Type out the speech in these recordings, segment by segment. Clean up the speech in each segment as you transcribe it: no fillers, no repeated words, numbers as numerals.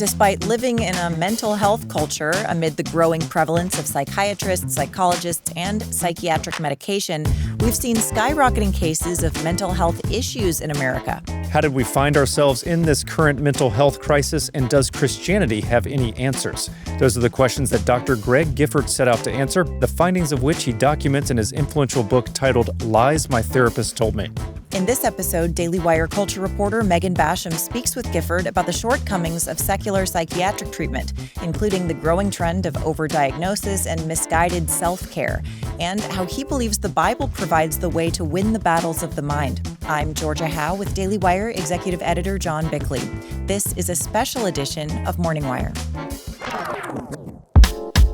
Despite living in a mental health culture amid the growing prevalence of psychiatrists, psychologists, and psychiatric medication, we've seen skyrocketing cases of mental health issues in America. How did we find ourselves in this current mental health crisis, and does Christianity have any answers? Those are the questions that Dr. Greg Gifford set out to answer, the findings of which he documents in his influential book titled Lies My Therapist Told Me. In this episode, Daily Wire culture reporter Megan Basham speaks with Gifford about the shortcomings of secular psychiatric treatment, including the growing trend of overdiagnosis and misguided self-care, and how he believes the Bible provides the way to win the battles of the mind. I'm Georgia Howe with Daily Wire executive editor John Bickley. This is a special edition of Morning Wire.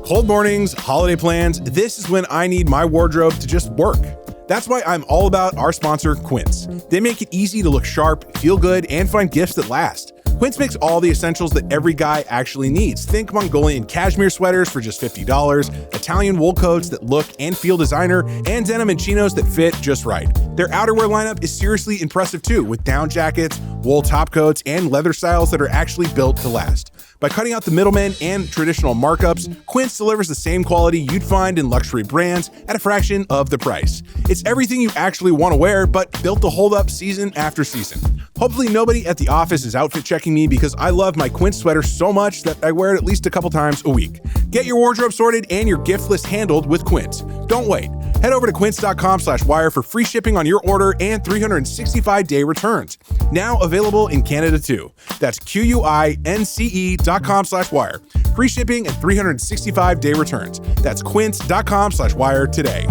Cold mornings, holiday plans, this is when I need my wardrobe to just work. That's why I'm all about our sponsor, Quince. They make it easy to look sharp, feel good, and find gifts that last. Quince makes all the essentials that every guy actually needs. Think Mongolian cashmere sweaters for just $50, Italian wool coats that look and feel designer, and denim and chinos that fit just right. Their outerwear lineup is seriously impressive too, with down jackets, wool top coats, and leather styles that are actually built to last. By cutting out the middlemen and traditional markups, Quince delivers the same quality you'd find in luxury brands at a fraction of the price. It's everything you actually want to wear, but built to hold up season after season. Hopefully nobody at the office is outfit checking me because I love my Quince sweater so much that I wear it at least a couple times a week. Get your wardrobe sorted and your gift list handled with Quince. Don't wait. Head over to quince.com/wire for free shipping on your order and 365-day returns. Now available in Canada too. That's QUINCE.com/wire. Free shipping and 365-day returns. That's quince.com/wire today.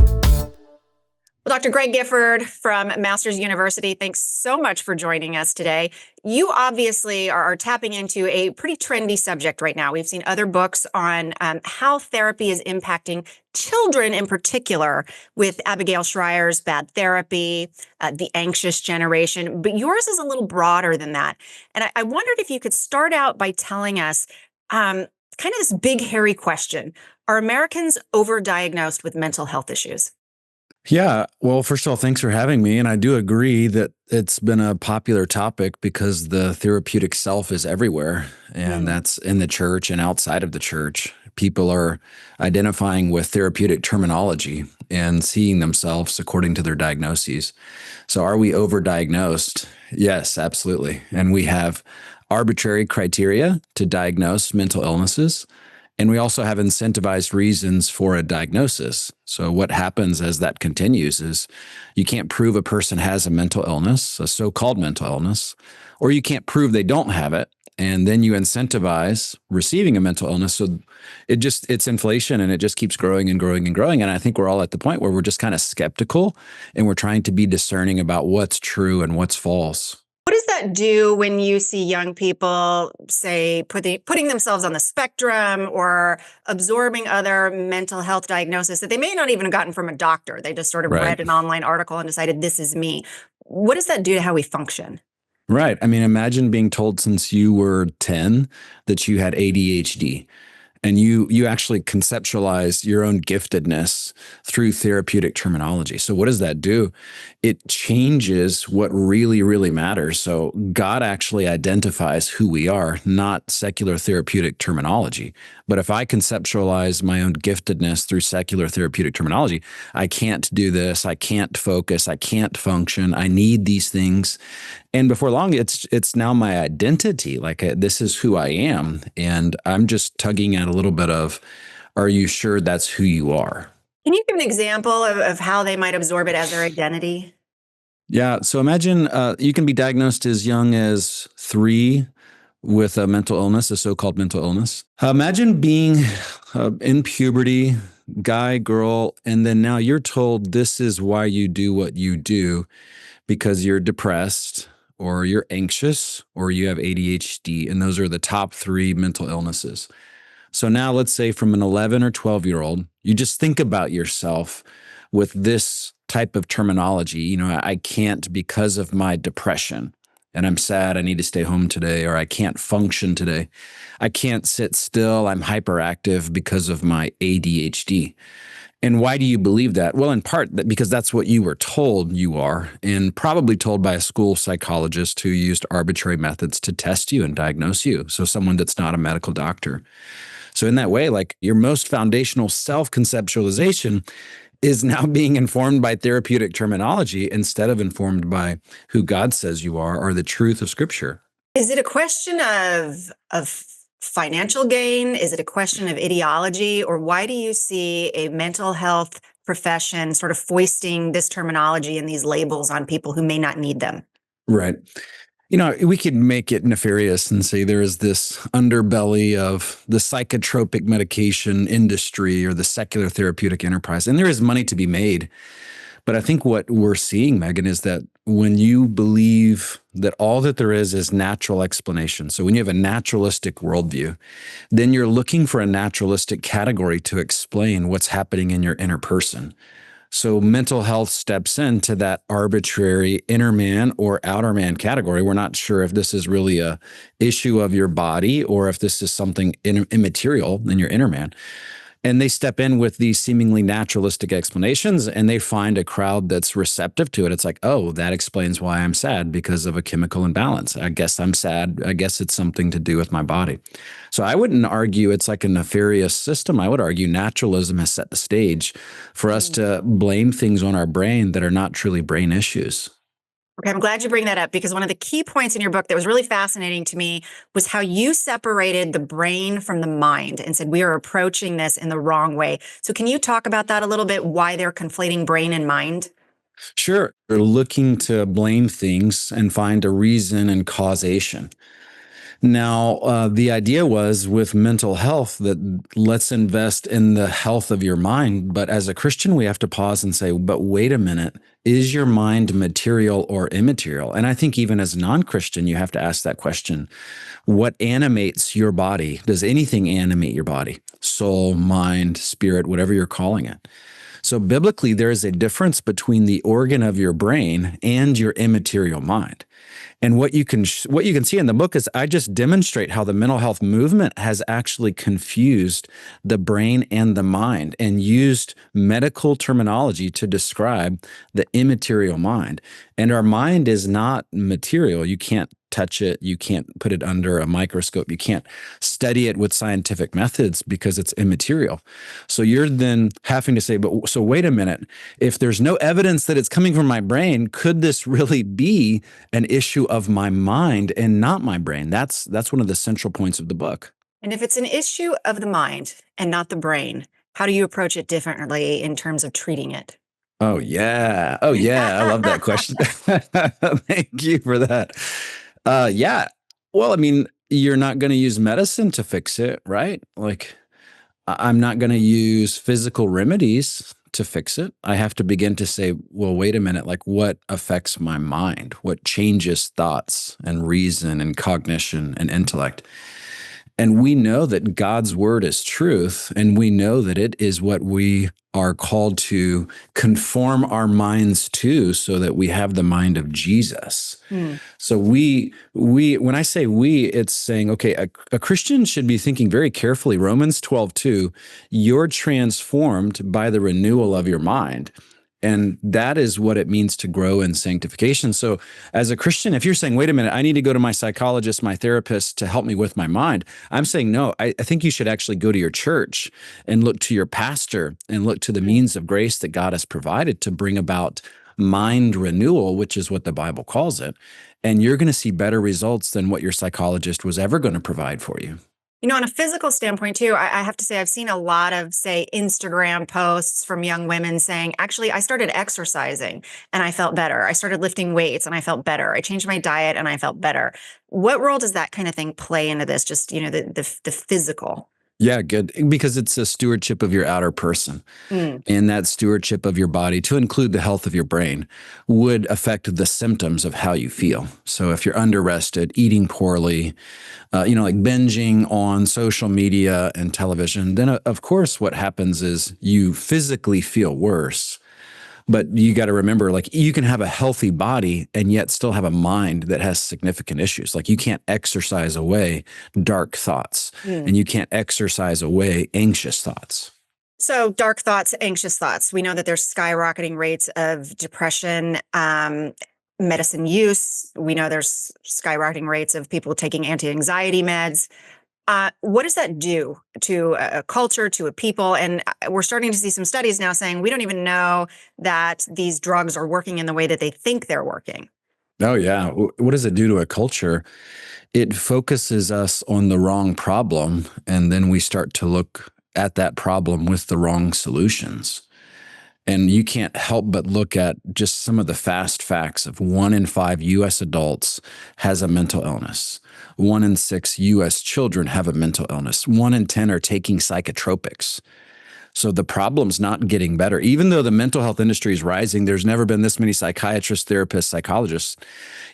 Well, Dr. Greg Gifford from Masters University, thanks so much for joining us today. You obviously are tapping into a pretty trendy subject right now. We've seen other books on how therapy is impacting children in particular, with Abigail Shrier's Bad Therapy, The Anxious Generation, but yours is a little broader than that. And I wondered if you could start out by telling us kind of this big, hairy question. Are Americans overdiagnosed with mental health issues? Yeah. Well, first of all, thanks for having me. And I do agree that it's been a popular topic because the therapeutic self is everywhere. And that's in the church and outside of the church. People are identifying with therapeutic terminology and seeing themselves according to their diagnoses. So are we overdiagnosed? Yes, absolutely. And we have arbitrary criteria to diagnose mental illnesses. And we also have incentivized reasons for a diagnosis. So what happens as that continues is you can't prove a person has a mental illness, a so-called mental illness, or you can't prove they don't have it. And then you incentivize receiving a mental illness. So it's inflation, and it just keeps growing and growing and growing. And I think we're all at the point where we're just kind of skeptical, and we're trying to be discerning about what's true and what's false. What does that do when you see young people, say, putting themselves on the spectrum or absorbing other mental health diagnosis that they may not even have gotten from a doctor? They just sort of read an online article and decided, this is me. What does that do to how we function? Right. I mean, imagine being told since you were 10 that you had ADHD. And you actually conceptualize your own giftedness through therapeutic terminology. So what does that do? It changes what really, really matters. So God actually identifies who we are, not secular therapeutic terminology. But if I conceptualize my own giftedness through secular therapeutic terminology, I can't do this, I can't focus, I can't function, I need these things. And before long, it's now my identity. Like this is who I am. And I'm just tugging at a little bit of, are you sure that's who you are? Can you give an example of how they might absorb it as their identity? Yeah. So imagine you can be diagnosed as young as 3 with a mental illness, a so-called mental illness. Imagine being in puberty, guy, girl, and then now you're told this is why you do what you do because you're depressed, or you're anxious, or you have ADHD, and those are the top 3 mental illnesses. So now let's say from an 11 or 12-year-old, you just think about yourself with this type of terminology. You know, I can't because of my depression, and I'm sad, I need to stay home today, or I can't function today. I can't sit still, I'm hyperactive because of my ADHD. And why do you believe that? Well, in part because that's what you were told you are, and probably told by a school psychologist who used arbitrary methods to test you and diagnose you. So someone that's not a medical doctor. So in that way, like your most foundational self-conceptualization is now being informed by therapeutic terminology instead of informed by who God says you are or the truth of Scripture. Is it a question of financial gain? Is it a question of ideology? Or why do you see a mental health profession sort of foisting this terminology and these labels on people who may not need them? Right. We could make it nefarious and say there is this underbelly of the psychotropic medication industry or the secular therapeutic enterprise, and there is money to be made. But I think what we're seeing, Megan, is that when you believe that all that there is natural explanation, so when you have a naturalistic worldview, then you're looking for a naturalistic category to explain what's happening in your inner person. So mental health steps into that arbitrary inner man or outer man category. We're not sure if this is really a issue of your body or if this is something immaterial in your inner man. And they step in with these seemingly naturalistic explanations, and they find a crowd that's receptive to it. It's like, oh, that explains why I'm sad because of a chemical imbalance. I guess I'm sad. I guess it's something to do with my body. So I wouldn't argue it's like a nefarious system. I would argue naturalism has set the stage for us to blame things on our brain that are not truly brain issues. Okay, I'm glad you bring that up because one of the key points in your book that was really fascinating to me was how you separated the brain from the mind and said we are approaching this in the wrong way. So can you talk about that a little bit, why they're conflating brain and mind? Sure. They're looking to blame things and find a reason and causation. Now, the idea was with mental health that let's invest in the health of your mind. But as a Christian, we have to pause and say, but wait a minute, is your mind material or immaterial? And I think even as a non-Christian, you have to ask that question. What animates your body? Does anything animate your body? Soul, mind, spirit, whatever you're calling it. So biblically, there is a difference between the organ of your brain and your immaterial mind. And what you can see in the book is I just demonstrate how the mental health movement has actually confused the brain and the mind and used medical terminology to describe the immaterial mind. And our mind is not material. You can't touch it. You can't put it under a microscope. You can't study it with scientific methods because it's immaterial. So you're then having to say, but so wait a minute, if there's no evidence that it's coming from my brain, could this really be an issue of my mind and not my brain? That's one of the central points of the book. And if it's an issue of the mind and not the brain, how do you approach it differently in terms of treating it? Oh, yeah. Oh, yeah. I love that question. Thank you for that. Yeah. Well, I mean, you're not going to use medicine to fix it, right? Like, I'm not going to use physical remedies to fix it. I have to begin to say, well, wait a minute, like what affects my mind? What changes thoughts and reason and cognition and intellect? And we know that God's word is truth, and we know that it is what we are called to conform our minds to so that we have the mind of Jesus. So we when I say we, it's saying, okay, a Christian should be thinking very carefully. Romans 12:2, you're transformed by the renewal of your mind. And that is what it means to grow in sanctification. So as a Christian, if you're saying, wait a minute, I need to go to my psychologist, my therapist to help me with my mind, I'm saying, no, I think you should actually go to your church and look to your pastor and look to the means of grace that God has provided to bring about mind renewal, which is what the Bible calls it. And you're going to see better results than what your psychologist was ever going to provide for you. You know, on a physical standpoint too, I have to say I've seen a lot of, say, Instagram posts from young women saying, actually, I started exercising and I felt better. I started lifting weights and I felt better. I changed my diet and I felt better. What role does that kind of thing play into this? Just, the physical. Yeah, good. Because it's a stewardship of your outer person. And that stewardship of your body, to include the health of your brain, would affect the symptoms of how you feel. So if you're underrested, eating poorly, like binging on social media and television, then of course what happens is you physically feel worse. But you got to remember, like, you can have a healthy body and yet still have a mind that has significant issues. Like, you can't exercise away dark thoughts and you can't exercise away anxious thoughts. So dark thoughts, anxious thoughts. We know that there's skyrocketing rates of depression, medicine use. We know there's skyrocketing rates of people taking anti-anxiety meds. What does that do to a culture, to a people? And we're starting to see some studies now saying we don't even know that these drugs are working in the way that they think they're working. Oh, yeah. What does it do to a culture? It focuses us on the wrong problem, and then we start to look at that problem with the wrong solutions. And you can't help but look at just some of the fast facts of 1 in 5 US adults has a mental illness. 1 in 6 US children have a mental illness. 1 in 10 are taking psychotropics. So the problem's not getting better. Even though the mental health industry is rising, there's never been this many psychiatrists, therapists, psychologists.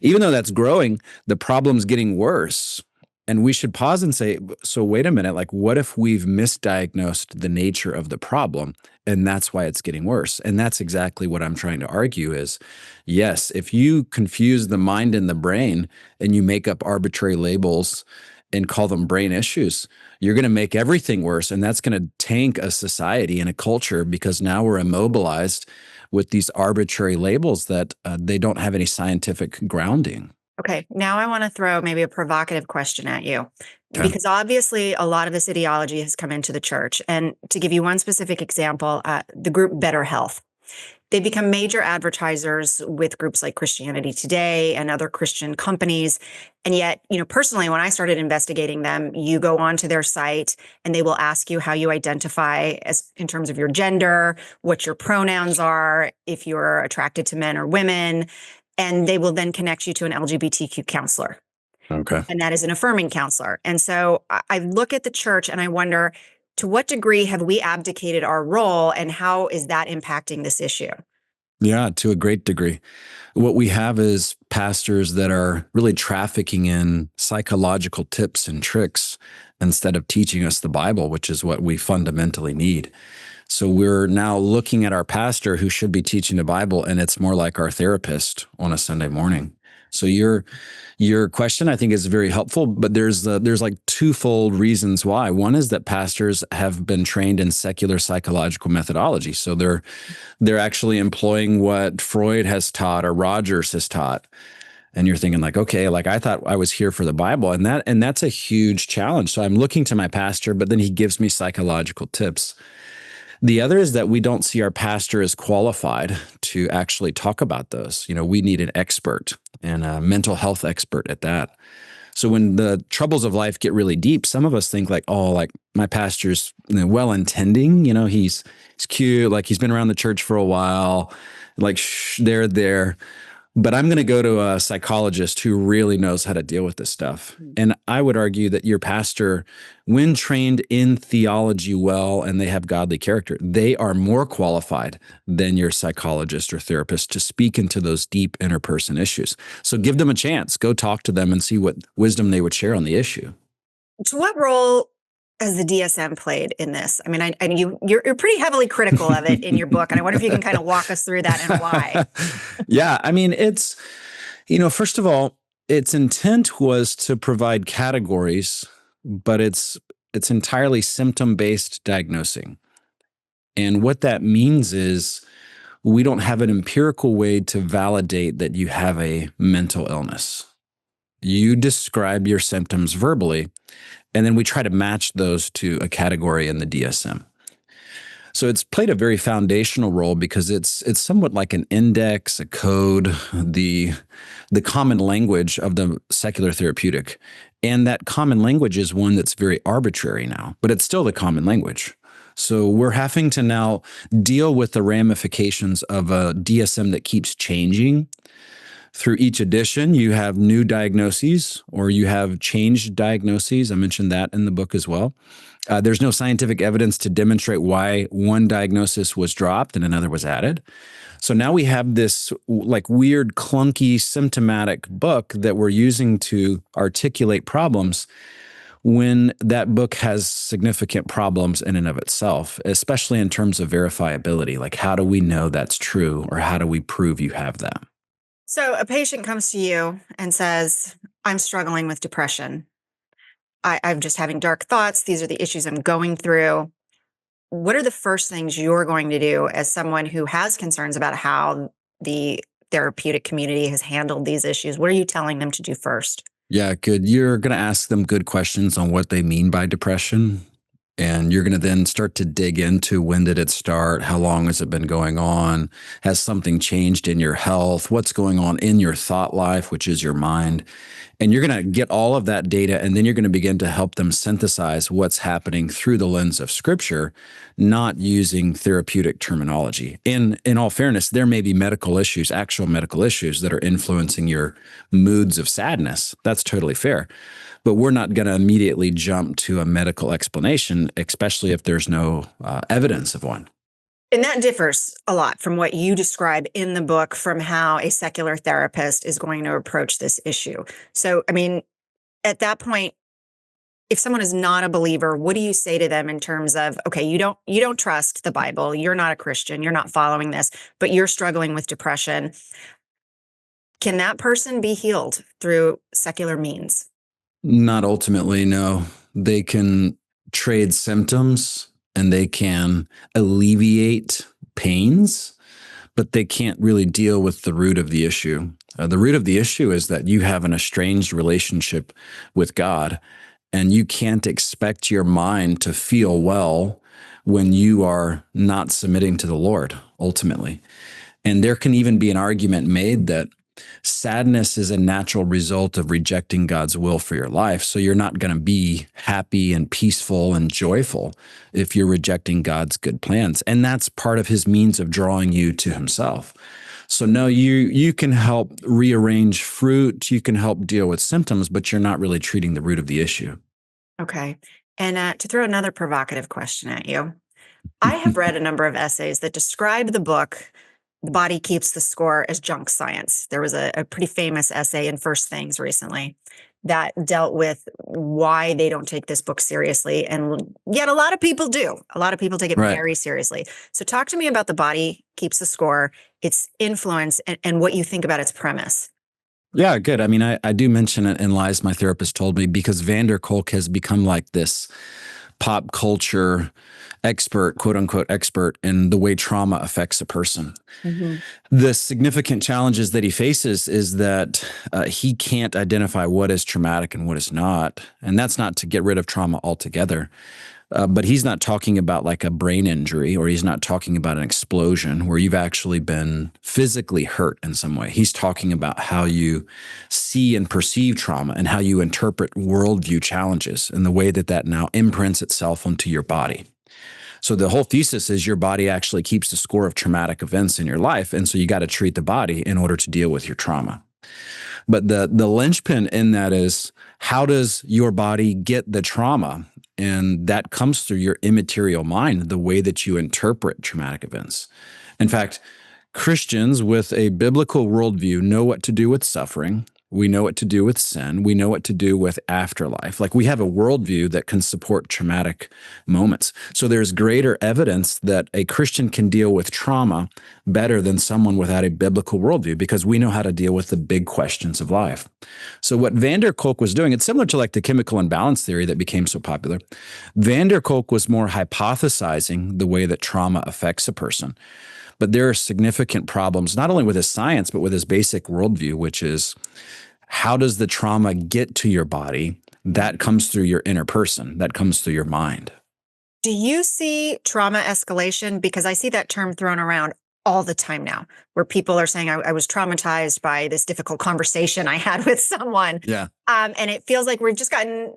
Even though that's growing, the problem's getting worse. And we should pause and say, so wait a minute, like what if we've misdiagnosed the nature of the problem and that's why it's getting worse? And that's exactly what I'm trying to argue is, yes, if you confuse the mind and the brain and you make up arbitrary labels and call them brain issues, you're going to make everything worse. And that's going to tank a society and a culture because now we're immobilized with these arbitrary labels that they don't have any scientific grounding. Okay, now I want to throw maybe a provocative question at you Okay. because obviously a lot of this ideology has come into the church. And to give you one specific example, the group Better Health. They become major advertisers with groups like Christianity Today and other Christian companies. And yet, personally, when I started investigating them, you go onto their site and they will ask you how you identify as in terms of your gender, what your pronouns are, if you're attracted to men or women, and they will then connect you to an LGBTQ counselor. Okay. And that is an affirming counselor. And so I look at the church and I wonder, to what degree have we abdicated our role and how is that impacting this issue? Yeah, to a great degree. What we have is pastors that are really trafficking in psychological tips and tricks instead of teaching us the Bible, which is what we fundamentally need. So we're now looking at our pastor who should be teaching the Bible, and it's more like our therapist on a Sunday morning. So your question, I think, is very helpful, but there's like twofold reasons why. One is that pastors have been trained in secular psychological methodology, so they're actually employing what Freud has taught or Rogers has taught. And you're thinking like, okay, like I thought I was here for the Bible, and that's a huge challenge. So I'm looking to my pastor, but then he gives me psychological tips. The other is that we don't see our pastor as qualified to actually talk about those. We need an expert and a mental health expert at that. So when the troubles of life get really deep, some of us think like, oh, like my pastor's well-intending, he's cute, like he's been around the church for a while, like they're there. But I'm going to go to a psychologist who really knows how to deal with this stuff. And I would argue that your pastor, when trained in theology well and they have godly character, they are more qualified than your psychologist or therapist to speak into those deep interperson issues. So give them a chance. Go talk to them and see what wisdom they would share on the issue. So what role has the DSM played in this? I mean, you're pretty heavily critical of it in your book, and I wonder if you can kind of walk us through that and why. Yeah, I mean, it's, first of all, its intent was to provide categories, but it's entirely symptom-based diagnosing. And what that means is we don't have an empirical way to validate that you have a mental illness. You describe your symptoms verbally, and then we try to match those to a category in the DSM. So it's played a very foundational role because it's somewhat like an index, a code, the common language of the secular therapeutic. And that common language is one that's very arbitrary now, but it's still the common language. So we're having to now deal with the ramifications of a DSM that keeps changing. Through each edition, you have new diagnoses or you have changed diagnoses. I mentioned that in the book as well. There's no scientific evidence to demonstrate why one diagnosis was dropped and another was added. So now we have this like weird, clunky, symptomatic book that we're using to articulate problems when that book has significant problems in and of itself, especially in terms of verifiability. Like, how do we know that's true or how do we prove you have that? So a patient comes to you and says, I'm struggling with depression. I'm just having dark thoughts. These are the issues I'm going through. what are the first things you're going to do as someone who has concerns about how the therapeutic community has handled these issues? What are you telling them to do first? Yeah, good. You're going to ask them good questions on what they mean by depression. And you're going to then start to dig into when did it start? How long has it been going on? Has something changed in your health? What's going on in your thought life, which is your mind? And you're going to get all of that data, and then you're going to begin to help them synthesize what's happening through the lens of Scripture, not using therapeutic terminology. In all fairness, there may be medical issues, actual medical issues that are influencing your moods of sadness. That's totally fair. But we're not going to immediately jump to a medical explanation, especially if there's no evidence of one. And that differs a lot from what you describe in the book from how a secular therapist is going to approach this issue. So, I mean, at that point, if someone is not a believer, what do you say to them in terms of, okay, you don't trust the Bible, you're not a Christian, you're not following this, but you're struggling with depression. Can that person be healed through secular means? Not ultimately, no. They can trade symptoms and they can alleviate pains, but they can't really deal with the root of the issue. The root of the issue is that you have an estranged relationship with God, and you can't expect your mind to feel well when you are not submitting to the Lord, ultimately. And there can even be an argument made that sadness is a natural result of rejecting God's will for your life. So you're not going to be happy and peaceful and joyful if you're rejecting God's good plans. And that's part of his means of drawing you to himself. So no, you can help rearrange fruit, you can help deal with symptoms, but you're not really treating the root of the issue. Okay. And to throw another provocative question at you, I have read a number of essays that describe the book The Body Keeps the Score as junk science. There was a pretty famous essay in First Things recently that dealt with why they don't take this book seriously. And yet a lot of people do. A lot of people take it Right. very seriously. So talk to me about The Body Keeps the Score, its influence, and what you think about its premise. Yeah, good. I mean, I do mention it in Lies My Therapist Told Me because Vander Kolk has become like this pop culture expert, quote unquote expert, in the way trauma affects a person. Mm-hmm. The significant challenges that he faces is that he can't identify what is traumatic and what is not. And that's not to get rid of trauma altogether. But he's not talking about like a brain injury, or he's not talking about an explosion where you've actually been physically hurt in some way. He's talking about how you see and perceive trauma and how you interpret worldview challenges and the way that that now imprints itself onto your body. So the whole thesis is your body actually keeps the score of traumatic events in your life. And so you got to treat the body in order to deal with your trauma. But the linchpin in that is, how does your body get the trauma? And that comes through your immaterial mind, the way that you interpret traumatic events. In fact, Christians with a biblical worldview know what to do with suffering. We know what to do with sin. We know what to do with afterlife. Like, we have a worldview that can support traumatic moments. So there's greater evidence that a Christian can deal with trauma better than someone without a biblical worldview, because we know how to deal with the big questions of life. So what Vander Kolk was doing, it's similar to like the chemical imbalance theory that became so popular. Vander Kolk was more hypothesizing the way that trauma affects a person. But there are significant problems, not only with his science, but with his basic worldview, which is, how does the trauma get to your body? That comes through your inner person. That comes through your mind. Do you see trauma escalation? Because I see that term thrown around all the time now, where people are saying, I was traumatized by this difficult conversation I had with someone. Yeah. And it feels like we've just gotten,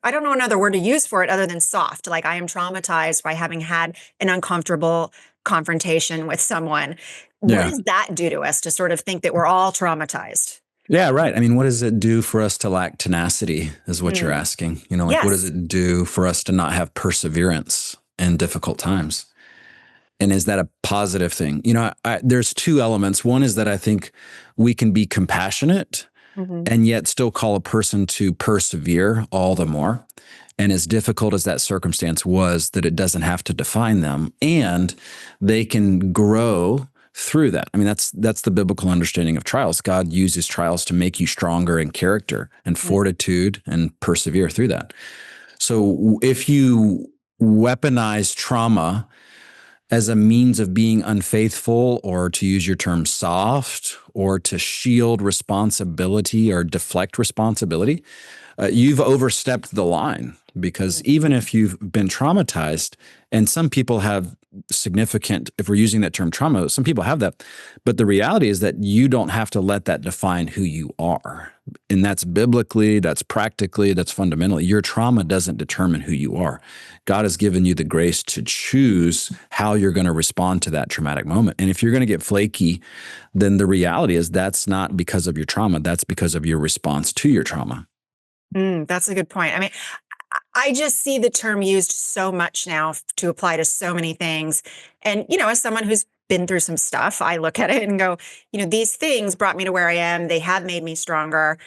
I don't know another word to use for it other than soft. Like, I am traumatized by having had an uncomfortable confrontation with someone. What Yeah. does that do to us to sort of think that we're all traumatized? Yeah, right. I mean, what does it do for us to lack tenacity is what you're asking. You know, like, what does Yes. it do for us to not have perseverance in difficult times? And is that a positive thing? You know, there's two elements. One is that I think we can be compassionate Mhm. and yet still call a person to persevere all the more. And as difficult as that circumstance was, that it doesn't have to define them, and they can grow through that. I mean, that's the biblical understanding of trials. God uses trials to make you stronger in character and fortitude and persevere through that. So if you weaponize trauma as a means of being unfaithful, or to use your term, soft, or to shield responsibility or deflect responsibility, you've overstepped the line. Because even if you've been traumatized, and some people have significant, if we're using that term trauma, some people have that. But the reality is that you don't have to let that define who you are. And that's biblically, that's practically, that's fundamentally. Your trauma doesn't determine who you are. God has given you the grace to choose how you're going to respond to that traumatic moment. And if you're going to get flaky, then the reality is that's not because of your trauma. That's because of your response to your trauma. That's a good point. I mean, I just see the term used so much now to apply to so many things. And, as someone who's been through some stuff, I look at it and go, these things brought me to where I am. They have made me stronger.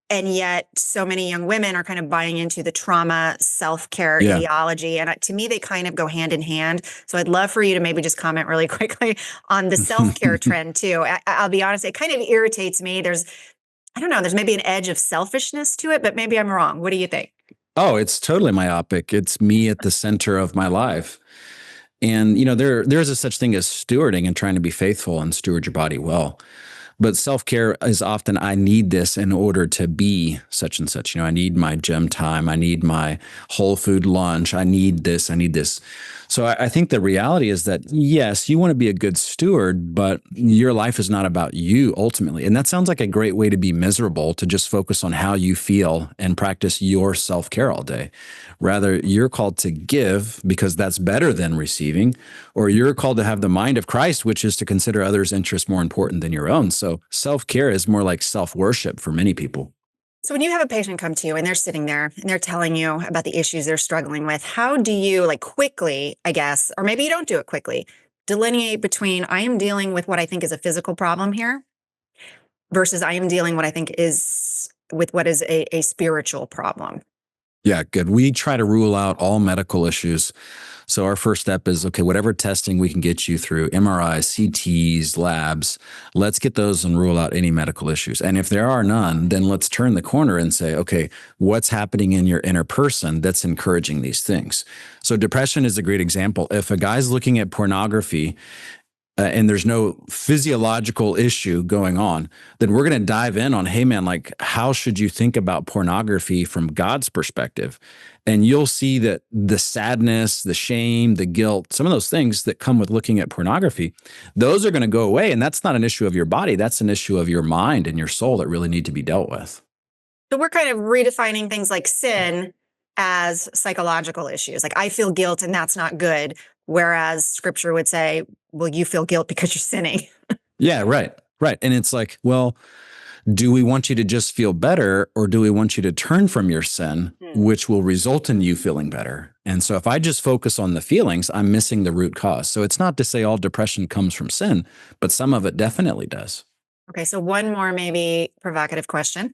And yet so many young women are kind of buying into the trauma self-care ideology. And to me, they kind of go hand in hand. So I'd love for you to maybe just comment really quickly on the self-care trend too. I'll be honest, it kind of irritates me. I don't know, there's maybe an edge of selfishness to it, but maybe I'm wrong. What do you think? Oh, it's totally myopic. It's me at the center of my life. And, there's a such thing as stewarding and trying to be faithful and steward your body well. But self-care is often, I need this in order to be such and such. I need my gym time. I need my whole food lunch. I need this. I need this. So I think the reality is that, yes, you want to be a good steward, but your life is not about you ultimately. And that sounds like a great way to be miserable, to just focus on how you feel and practice your self-care all day. Rather, you're called to give because that's better than receiving, or you're called to have the mind of Christ, which is to consider others' interests more important than your own. So self-care is more like self-worship for many people. So when you have a patient come to you and they're sitting there and they're telling you about the issues they're struggling with, how do you quickly, I guess, or maybe you don't do it quickly, delineate between I am dealing with what I think is a physical problem here versus I am dealing what I think is with what is a spiritual problem? Yeah, good. We try to rule out all medical issues. So our first step is, okay, whatever testing we can get you through, MRIs, CTs, labs, let's get those and rule out any medical issues. And if there are none, then let's turn the corner and say, okay, what's happening in your inner person that's encouraging these things? So depression is a great example. If a guy's looking at pornography and there's no physiological issue going on, then we're going to dive in on, hey man, how should you think about pornography from God's perspective? And you'll see that the sadness, the shame, the guilt, some of those things that come with looking at pornography, those are going to go away. And that's not an issue of your body. That's an issue of your mind and your soul that really need to be dealt with. So we're kind of redefining things like sin as psychological issues. I feel guilt and that's not good. Whereas scripture would say, well, you feel guilt because you're sinning. Yeah, right. And it's like, well, do we want you to just feel better, or do we want you to turn from your sin, which will result in you feeling better? And so if I just focus on the feelings, I'm missing the root cause. So it's not to say all depression comes from sin, but some of it definitely does. Okay, so one more maybe provocative question.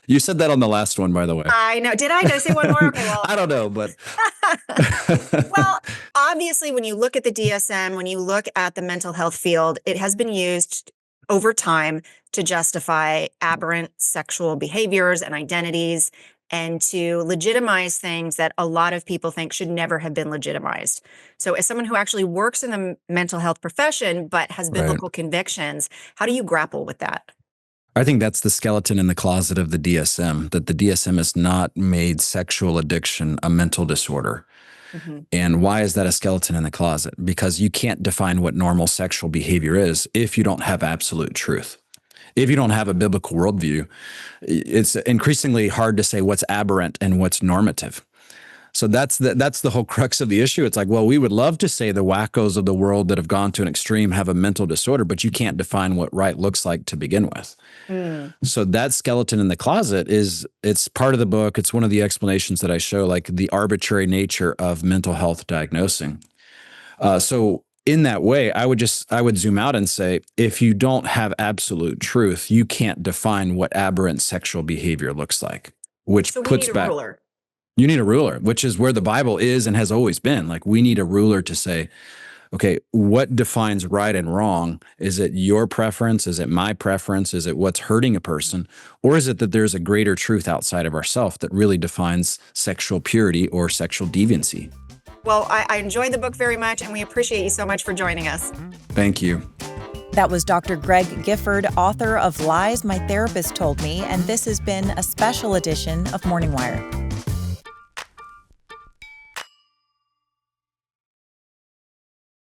You said that on the last one, by the way. I know. Did I say one more? Okay, well. I don't know, but. Well, obviously, when you look at the DSM, when you look at the mental health field, it has been used over time to justify aberrant sexual behaviors and identities and to legitimize things that a lot of people think should never have been legitimized. So as someone who actually works in the mental health profession but has biblical convictions, how do you grapple with that? I think that's the skeleton in the closet of the DSM, that the DSM has not made sexual addiction a mental disorder. Mm-hmm. And why is that a skeleton in the closet? Because you can't define what normal sexual behavior is if you don't have absolute truth. If you don't have a biblical worldview, it's increasingly hard to say what's aberrant and what's normative. So that's the whole crux of the issue. It's like, well, we would love to say the wackos of the world that have gone to an extreme have a mental disorder, but you can't define what right looks like to begin with. So that skeleton in the closet it's part of the book. It's one of the explanations that I show, the arbitrary nature of mental health diagnosing. So in that way, I would zoom out and say, if you don't have absolute truth, you can't define what aberrant sexual behavior looks like, which so puts back. Ruler. You need a ruler, which is where the Bible is and has always been. We need a ruler to say, okay, what defines right and wrong? Is it your preference? Is it my preference? Is it what's hurting a person? Or is it that there's a greater truth outside of ourselves that really defines sexual purity or sexual deviancy? Well, I enjoyed the book very much, and we appreciate you so much for joining us. Thank you. That was Dr. Greg Gifford, author of Lies My Therapist Told Me, and this has been a special edition of Morning Wire.